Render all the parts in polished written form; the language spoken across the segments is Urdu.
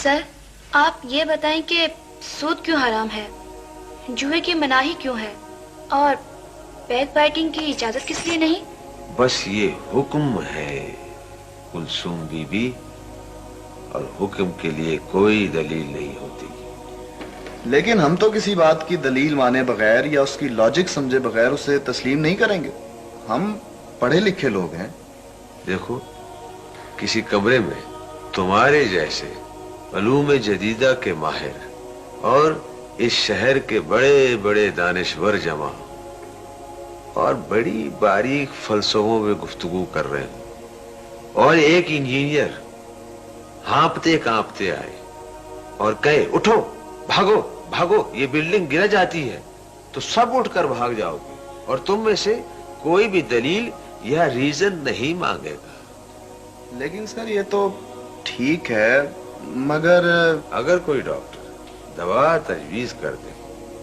سر آپ یہ بتائیں کہ سود کیوں حرام ہے، جوئے کی مناہی کیوں ہے، اور بیک بائٹنگ کی اجازت کس لیے نہیں؟ بس یہ حکم ہے کلثوم بی بی، اور حکم کے لیے کوئی دلیل نہیں ہوتی۔ لیکن ہم تو کسی بات کی دلیل مانے بغیر یا اس کی لاجک سمجھے بغیر اسے تسلیم نہیں کریں گے۔ ہم پڑھے لکھے لوگ ہیں۔ دیکھو، کسی کمرے میں تمہارے جیسے علوم جدیدہ کے ماہر اور اس شہر کے بڑے بڑے دانشور جمع اور بڑی باریک فلسفوں میں گفتگو کر رہے ہوں، اور ایک انجینئر ہانپتے کانپتے آئے اور کہے اٹھو بھاگو بھاگو یہ بلڈنگ گر جاتی ہے، تو سب اٹھ کر بھاگ جاؤ گے اور تم میں سے کوئی بھی دلیل یا ریزن نہیں مانگے گا۔ لیکن سر یہ تو ٹھیک ہے، مگر اگر کوئی ڈاکٹر دوا تجویز کر دے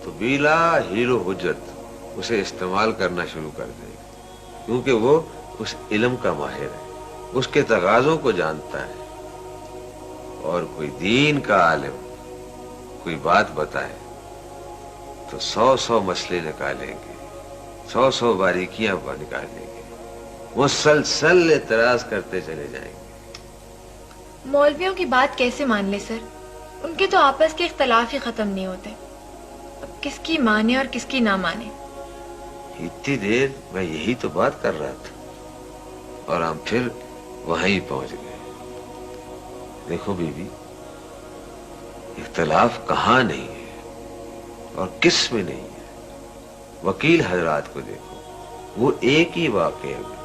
تو بلا حیل و حجت اسے استعمال کرنا شروع کر دے، کیونکہ وہ اس علم کا ماہر ہے، اس کے تقاضوں کو جانتا ہے۔ اور کوئی دین کا عالم کوئی بات بتائے تو 100 مسئلے نکالیں گے، 100 باریکیاں نکالیں گے، مسلسل اعتراض کرتے چلے جائیں گے۔ مولویوں کی بات کیسے مان لے سر؟ ان کے تو آپس کے اختلاف ہی ختم نہیں ہوتے، اب کس کی مانے اور کس کی نہ مانے۔ اتنی دیر میں یہی تو بات کر رہا تھا اور ہم پھر وہیں پہنچ گئے۔ دیکھو بی بی، اختلاف کہاں نہیں ہے اور کس میں نہیں ہے۔ وکیل حضرات کو دیکھو، وہ ایک ہی واقعے میں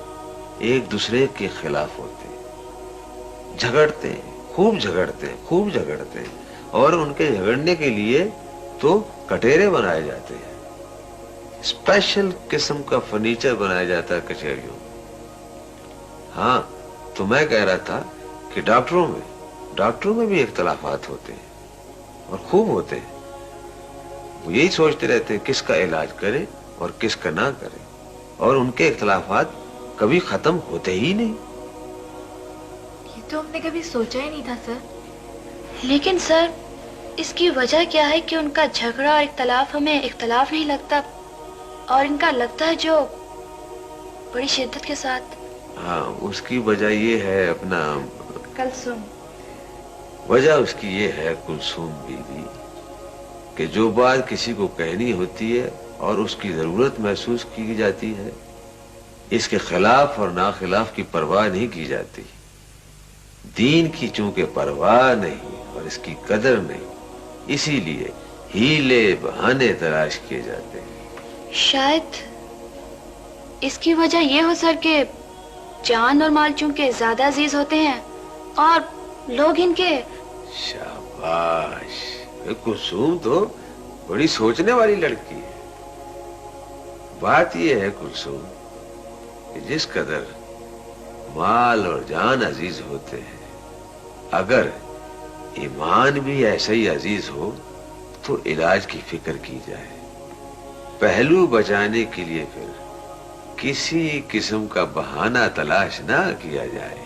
ایک دوسرے کے خلاف ہوتے ہیں، جھگڑتے ہیں، خوب جھگڑتے ہیں، خوب جھگڑتے ہیں، اور ان کے جھگڑنے کے لیے تو کٹہرے بنائے جاتے ہیں، اسپیشل قسم کا فرنیچر بنایا جاتا ہے کچہریوں میں۔ ہاں تو میں کہہ رہا تھا کہ ڈاکٹروں میں بھی اختلافات ہوتے ہیں اور خوب ہوتے ہیں۔ وہ یہی سوچتے رہتے ہیں کس کا علاج کرے اور کس کا نہ کرے، اور ان کے اختلافات کبھی ختم ہوتے ہی نہیں۔ یہ تو ہم نے کبھی سوچا ہی نہیں تھا سر۔ لیکن سر اس کی وجہ کیا ہے کہ ان کا جھگڑا اور اختلاف ہمیں اختلاف نہیں لگتا، اور ان کا لگتا ہے جو بڑی شدت کے ساتھ؟ ہاں، اس کی وجہ یہ ہے اپنا کلثوم۔ وجہ اس کی یہ ہے کلثوم بی بی کہ جو بات کسی کو کہنی ہوتی ہے اور اس کی ضرورت محسوس کی جاتی ہے، اس کے خلاف اور ناخلاف کی پرواہ نہیں کی جاتی۔ دین کی چونکہ پرواہ نہیں اور اس کی قدر نہیں، اسی لیے ہیلے بہانے تلاش کیے جاتے ہیں۔ شاید اس کی وجہ یہ ہو سر کہ جان اور مال چونکہ زیادہ عزیز ہوتے ہیں اور لوگ ان کے… شاباش، کلثوم تو بڑی سوچنے والی لڑکی ہے۔ بات یہ ہے کلثوم کہ جس قدر مال اور جان عزیز ہوتے ہیں، اگر ایمان بھی ایسا ہی عزیز ہو تو علاج کی فکر کی جائے، پہلو بچانے کے لیے پھر کسی قسم کا بہانہ تلاش نہ کیا جائے۔